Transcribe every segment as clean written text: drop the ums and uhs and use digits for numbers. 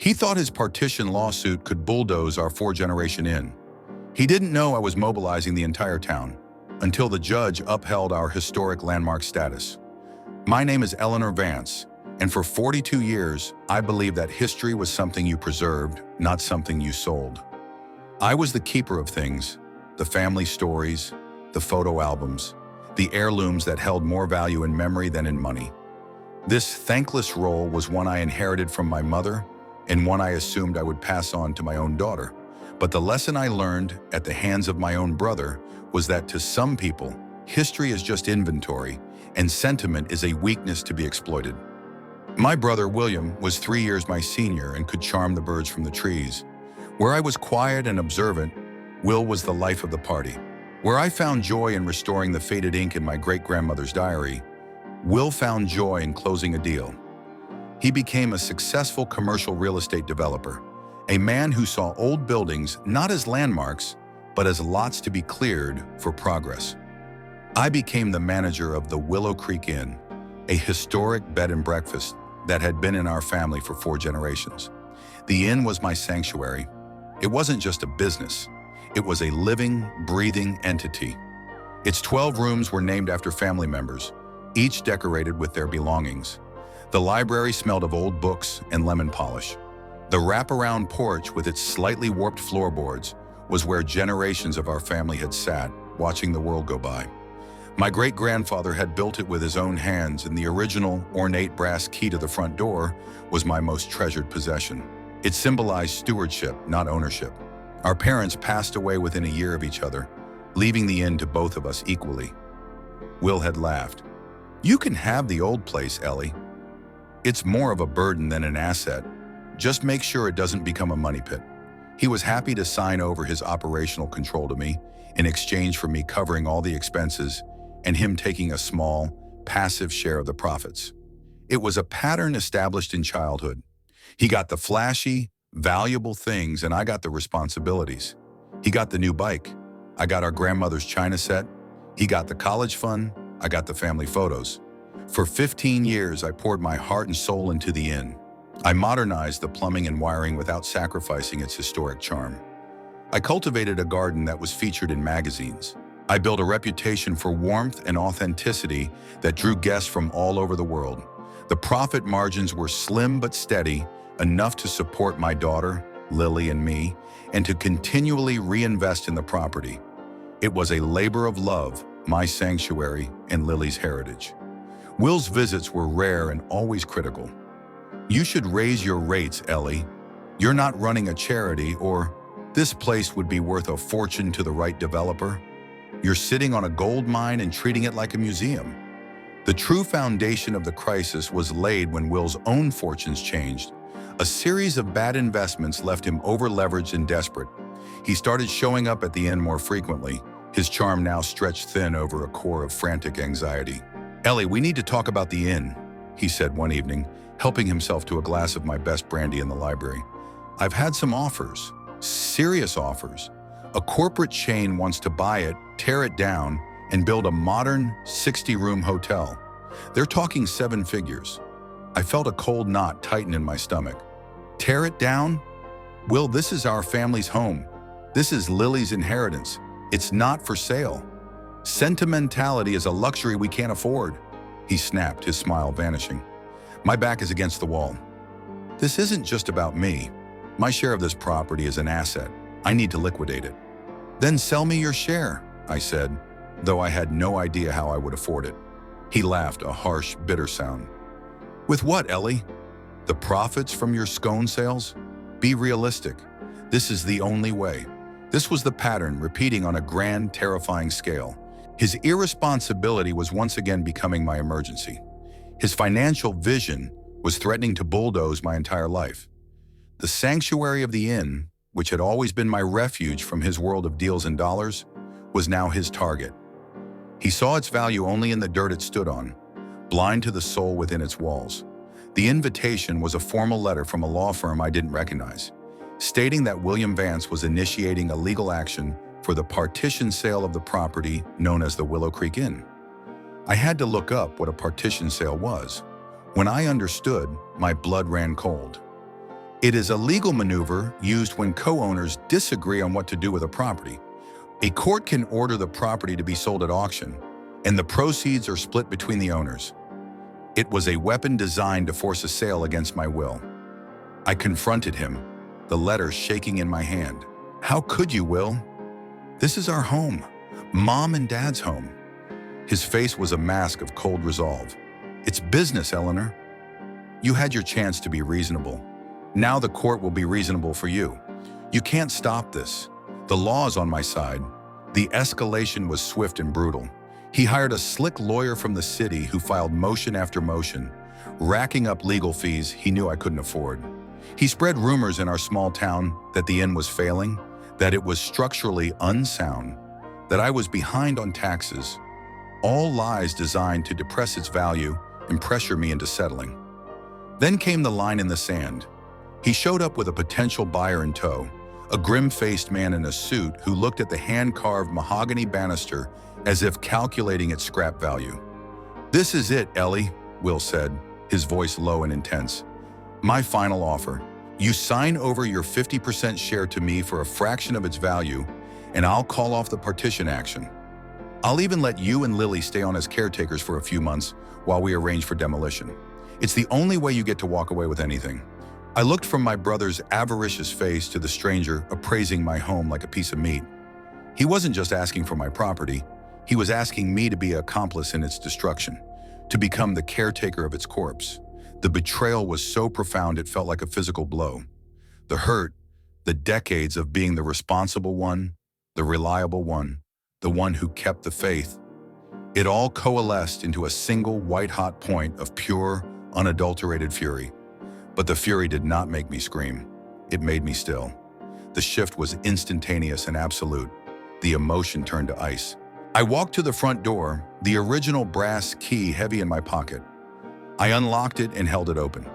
He thought his partition lawsuit could bulldoze our four-generation inn. He didn't know I was mobilizing the entire town until the judge upheld our historic landmark status. My name is Eleanor Vance, and for 42 years, I believed that history was something you preserved, not something you sold. I was the keeper of things, the family stories, the photo albums, the heirlooms that held more value in memory than in money. This thankless role was one I inherited from my mother and one I assumed I would pass on to my own daughter. But the lesson I learned at the hands of my own brother was that to some people, history is just inventory and sentiment is a weakness to be exploited. My brother, William, was 3 years my senior and could charm the birds from the trees. Where I was quiet and observant, Will was the life of the party. Where I found joy in restoring the faded ink in my great-grandmother's diary, Will found joy in closing a deal. He became a successful commercial real estate developer, a man who saw old buildings not as landmarks, but as lots to be cleared for progress. I became the manager of the Willow Creek Inn, a historic bed and breakfast that had been in our family for 4 generations. The inn was my sanctuary. It wasn't just a business. It was a living, breathing entity. Its 12 rooms were named after family members, each decorated with their belongings. The library smelled of old books and lemon polish. The wraparound porch with its slightly warped floorboards was where generations of our family had sat, watching the world go by. My great-grandfather had built it with his own hands, and the original, ornate brass key to the front door was my most treasured possession. It symbolized stewardship, not ownership. Our parents passed away within a year of each other, leaving the inn to both of us equally. Will had laughed. "You can have the old place, Ellie. It's more of a burden than an asset. Just make sure it doesn't become a money pit." He was happy to sign over his operational control to me in exchange for me covering all the expenses and him taking a small, passive share of the profits. It was a pattern established in childhood. He got the flashy, valuable things and I got the responsibilities. He got the new bike. I got our grandmother's china set. He got the college fund. I got the family photos. For 15 years, I poured my heart and soul into the inn. I modernized the plumbing and wiring without sacrificing its historic charm. I cultivated a garden that was featured in magazines. I built a reputation for warmth and authenticity that drew guests from all over the world. The profit margins were slim but steady, enough to support my daughter, Lily, and me, and to continually reinvest in the property. It was a labor of love, my sanctuary and Lily's heritage. Will's visits were rare and always critical. "You should raise your rates, Ellie. You're not running a charity," or "This place would be worth a fortune to the right developer. You're sitting on a gold mine and treating it like a museum." The true foundation of the crisis was laid when Will's own fortunes changed. A series of bad investments left him over-leveraged and desperate. He started showing up at the inn more frequently, his charm now stretched thin over a core of frantic anxiety. "Ellie, we need to talk about the inn," he said one evening, helping himself to a glass of my best brandy in the library. "I've had some offers, serious offers. A corporate chain wants to buy it, tear it down, and build a modern 60-room hotel. They're talking 7 figures. I felt a cold knot tighten in my stomach. Tear it down? Will, this is our family's home. This is Lily's inheritance. It's not for sale. Sentimentality is a luxury we can't afford." He snapped, his smile vanishing. My back is against the wall. "This isn't just about me. My share of this property is an asset. I need to liquidate it." "Then sell me your share," I said, though I had no idea how I would afford it. He laughed, a harsh, bitter sound. "With what, Ellie? The profits from your scone sales? Be realistic. This is the only way." This was the pattern, repeating on a grand, terrifying scale. His irresponsibility was once again becoming my emergency. His financial vision was threatening to bulldoze my entire life. The sanctuary of the inn, which had always been my refuge from his world of deals and dollars, was now his target. He saw its value only in the dirt it stood on, blind to the soul within its walls. The invitation was a formal letter from a law firm I didn't recognize, stating that William Vance was initiating a legal action for the partition sale of the property known as the Willow Creek Inn. I had to look up what a partition sale was. When I understood, my blood ran cold. It is a legal maneuver used when co-owners disagree on what to do with a property. A court can order the property to be sold at auction, and the proceeds are split between the owners. It was a weapon designed to force a sale against my will. I confronted him, the letter shaking in my hand. "How could you, Will? This is our home, Mom and Dad's home." His face was a mask of cold resolve. "It's business, Eleanor. You had your chance to be reasonable. Now the court will be reasonable for you. You can't stop this. The law is on my side." The escalation was swift and brutal. He hired a slick lawyer from the city who filed motion after motion, racking up legal fees he knew I couldn't afford. He spread rumors in our small town that the inn was failing, that it was structurally unsound, that I was behind on taxes, all lies designed to depress its value and pressure me into settling. Then came the line in the sand. He showed up with a potential buyer in tow, a grim-faced man in a suit who looked at the hand-carved mahogany banister as if calculating its scrap value. "This is it, Ellie," Will said, his voice low and intense. "My final offer. You sign over your 50% share to me for a fraction of its value, and I'll call off the partition action. I'll even let you and Lily stay on as caretakers for a few months while we arrange for demolition. It's the only way you get to walk away with anything." I looked from my brother's avaricious face to the stranger appraising my home like a piece of meat. He wasn't just asking for my property, he was asking me to be an accomplice in its destruction, to become the caretaker of its corpse. The betrayal was so profound it felt like a physical blow. The hurt, the decades of being the responsible one, the reliable one, the one who kept the faith, it all coalesced into a single white-hot point of pure, unadulterated fury. But the fury did not make me scream. It made me still. The shift was instantaneous and absolute. The emotion turned to ice. I walked to the front door, the original brass key heavy in my pocket. I unlocked it and held it open.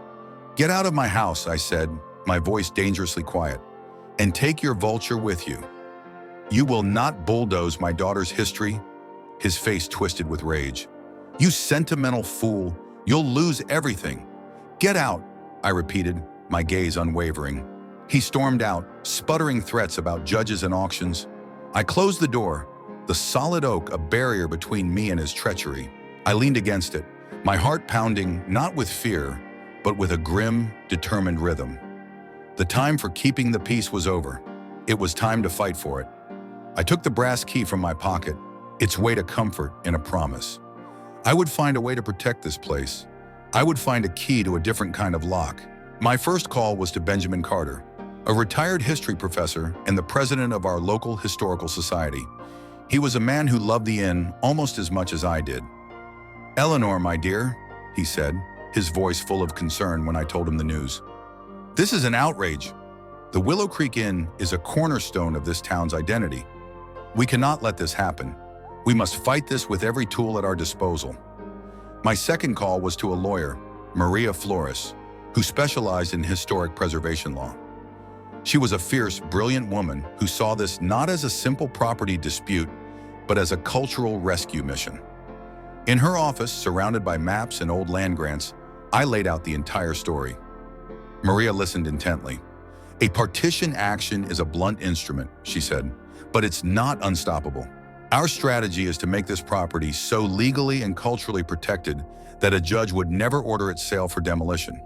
"Get out of my house," I said, my voice dangerously quiet, "and take your vulture with you. You will not bulldoze my daughter's history." His face twisted with rage. "You sentimental fool, you'll lose everything. Get out," I repeated, my gaze unwavering. He stormed out, sputtering threats about judges and auctions. I closed the door, the solid oak a barrier between me and his treachery. I leaned against it, my heart pounding not with fear, but with a grim, determined rhythm. The time for keeping the peace was over. It was time to fight for it. I took the brass key from my pocket, its weight a comfort and a promise. I would find a way to protect this place. I would find a key to a different kind of lock. My first call was to Benjamin Carter, a retired history professor and the president of our local historical society. He was a man who loved the inn almost as much as I did. "Eleanor, my dear," he said, his voice full of concern when I told him the news. "This is an outrage. The Willow Creek Inn is a cornerstone of this town's identity. We cannot let this happen. We must fight this with every tool at our disposal." My second call was to a lawyer, Maria Flores, who specialized in historic preservation law. She was a fierce, brilliant woman who saw this not as a simple property dispute, but as a cultural rescue mission. In her office, surrounded by maps and old land grants, I laid out the entire story. Maria listened intently. "A partition action is a blunt instrument," she said, "but it's not unstoppable. Our strategy is to make this property so legally and culturally protected that a judge would never order its sale for demolition.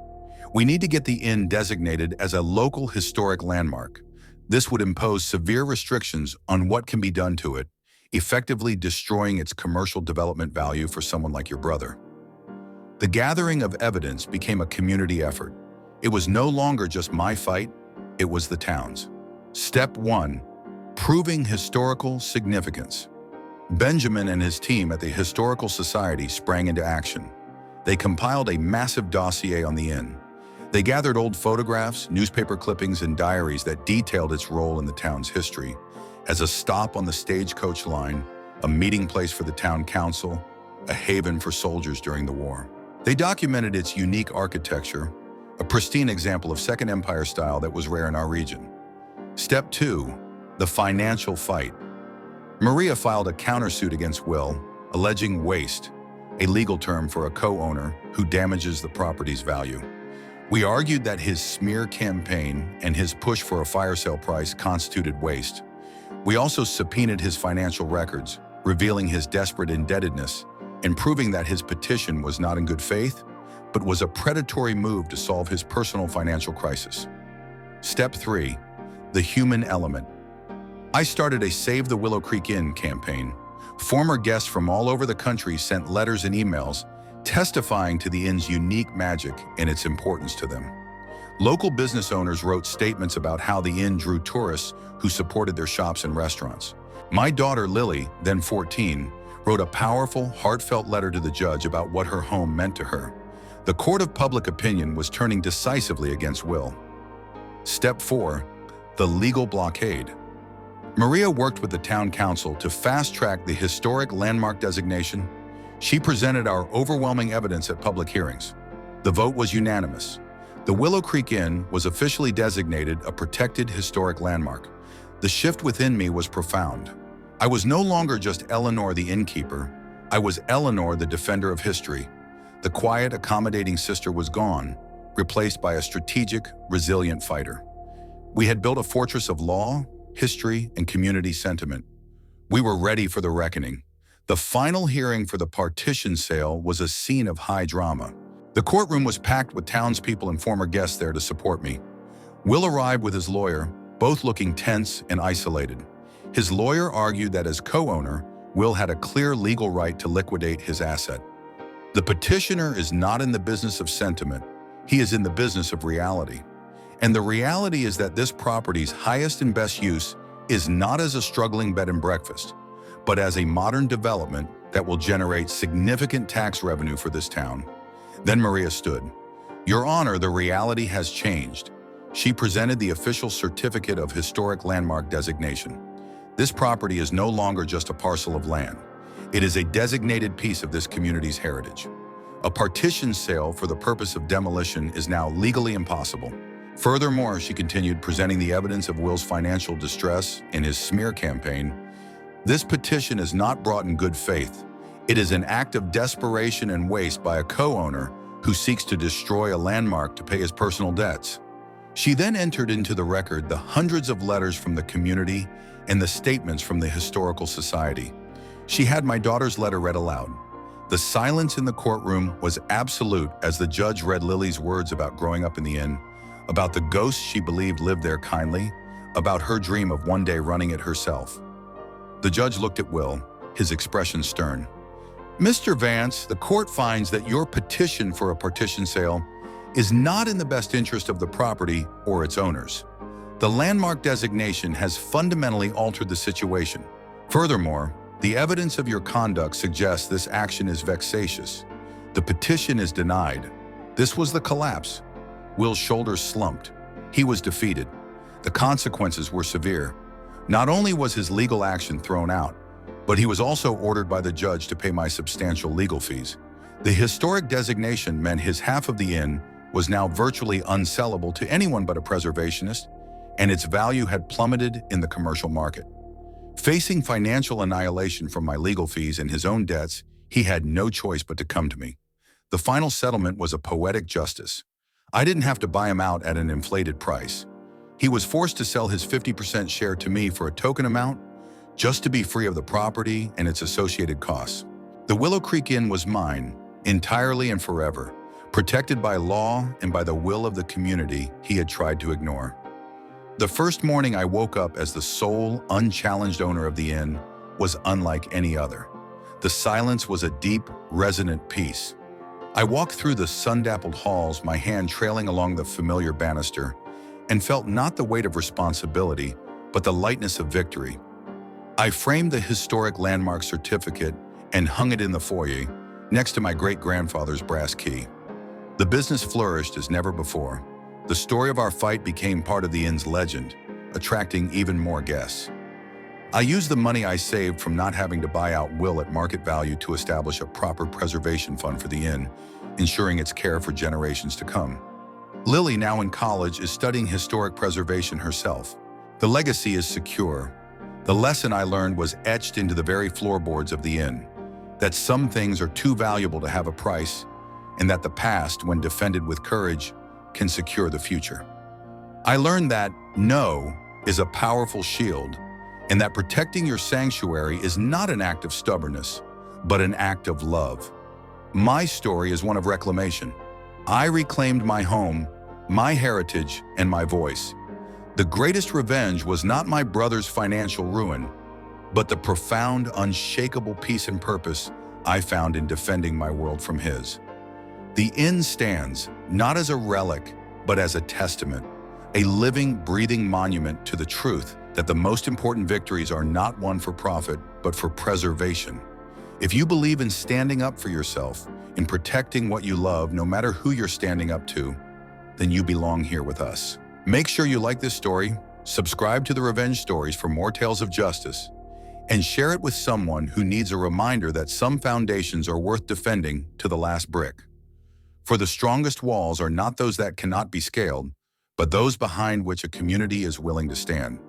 We need to get the inn designated as a local historic landmark. This would impose severe restrictions on what can be done to it, effectively destroying its commercial development value for someone like your brother." The gathering of evidence became a community effort. It was no longer just my fight, it was the town's. Step 1, proving historical significance. Benjamin and his team at the Historical Society sprang into action. They compiled a massive dossier on the inn. They gathered old photographs, newspaper clippings, and diaries that detailed its role in the town's history, as a stop on the stagecoach line, a meeting place for the town council, a haven for soldiers during the war. They documented its unique architecture, a pristine example of Second Empire style that was rare in our region. Step 2, the financial fight. Maria filed a countersuit against Will, alleging waste, a legal term for a co-owner who damages the property's value. We argued that his smear campaign and his push for a fire sale price constituted waste. We also subpoenaed his financial records, revealing his desperate indebtedness and proving that his petition was not in good faith, but was a predatory move to solve his personal financial crisis. Step 3. The human element. I started a Save the Willow Creek Inn campaign. Former guests from all over the country sent letters and emails testifying to the inn's unique magic and its importance to them. Local business owners wrote statements about how the inn drew tourists who supported their shops and restaurants. My daughter Lily, then 14, wrote a powerful, heartfelt letter to the judge about what her home meant to her. The court of public opinion was turning decisively against Will. Step 4. The legal blockade. Maria worked with the town council to fast-track the historic landmark designation. She presented our overwhelming evidence at public hearings. The vote was unanimous. The Willow Creek Inn was officially designated a protected historic landmark. The shift within me was profound. I was no longer just Eleanor the innkeeper. I was Eleanor the defender of history. The quiet, accommodating sister was gone, replaced by a strategic, resilient fighter. We had built a fortress of law, history, and community sentiment. We were ready for the reckoning. The final hearing for the partition sale was a scene of high drama. The courtroom was packed with townspeople and former guests there to support me. Will arrived with his lawyer, both looking tense and isolated. His lawyer argued that as co-owner, Will had a clear legal right to liquidate his asset. The petitioner is not in the business of sentiment. He is in the business of reality. And the reality is that this property's highest and best use is not as a struggling bed and breakfast, but as a modern development that will generate significant tax revenue for this town. Then Maria stood. Your Honor, the reality has changed. She presented the official certificate of historic landmark designation. This property is no longer just a parcel of land. It is a designated piece of this community's heritage. A partition sale for the purpose of demolition is now legally impossible. Furthermore, she continued, presenting the evidence of Will's financial distress in his smear campaign. This petition is not brought in good faith. It is an act of desperation and waste by a co-owner who seeks to destroy a landmark to pay his personal debts. She then entered into the record the hundreds of letters from the community and the statements from the Historical Society. She had my daughter's letter read aloud. The silence in the courtroom was absolute as the judge read Lily's words about growing up in the inn, about the ghosts she believed lived there kindly, about her dream of one day running it herself. The judge looked at Will, his expression stern. Mr. Vance, the court finds that your petition for a partition sale is not in the best interest of the property or its owners. The landmark designation has fundamentally altered the situation. Furthermore, the evidence of your conduct suggests this action is vexatious. The petition is denied. This was the collapse. Will's shoulders slumped. He was defeated. The consequences were severe. Not only was his legal action thrown out, but he was also ordered by the judge to pay my substantial legal fees. The historic designation meant his half of the inn was now virtually unsellable to anyone but a preservationist, and its value had plummeted in the commercial market. Facing financial annihilation from my legal fees and his own debts, he had no choice but to come to me. The final settlement was a poetic justice. I didn't have to buy him out at an inflated price. He was forced to sell his 50% share to me for a token amount, just to be free of the property and its associated costs. The Willow Creek Inn was mine, entirely and forever, protected by law and by the will of the community he had tried to ignore. The first morning I woke up as the sole, unchallenged owner of the inn was unlike any other. The silence was a deep, resonant peace. I walked through the sun-dappled halls, my hand trailing along the familiar banister, and felt not the weight of responsibility, but the lightness of victory. I framed the historic landmark certificate and hung it in the foyer, next to my great-grandfather's brass key. The business flourished as never before. The story of our fight became part of the inn's legend, attracting even more guests. I used the money I saved from not having to buy out Will at market value to establish a proper preservation fund for the inn, ensuring its care for generations to come. Lily, now in college, is studying historic preservation herself. The legacy is secure. The lesson I learned was etched into the very floorboards of the inn, that some things are too valuable to have a price, and that the past, when defended with courage, can secure the future. I learned that no is a powerful shield, and that protecting your sanctuary is not an act of stubbornness, but an act of love. My story is one of reclamation. I reclaimed my home, my heritage, and my voice. The greatest revenge was not my brother's financial ruin, but the profound, unshakable peace and purpose I found in defending my world from his. The inn stands, not as a relic, but as a testament, a living, breathing monument to the truth that the most important victories are not won for profit, but for preservation. If you believe in standing up for yourself, in protecting what you love, no matter who you're standing up to, then you belong here with us. Make sure you like this story, subscribe to the Revenge Stories for more tales of justice, and share it with someone who needs a reminder that some foundations are worth defending to the last brick. For the strongest walls are not those that cannot be scaled, but those behind which a community is willing to stand.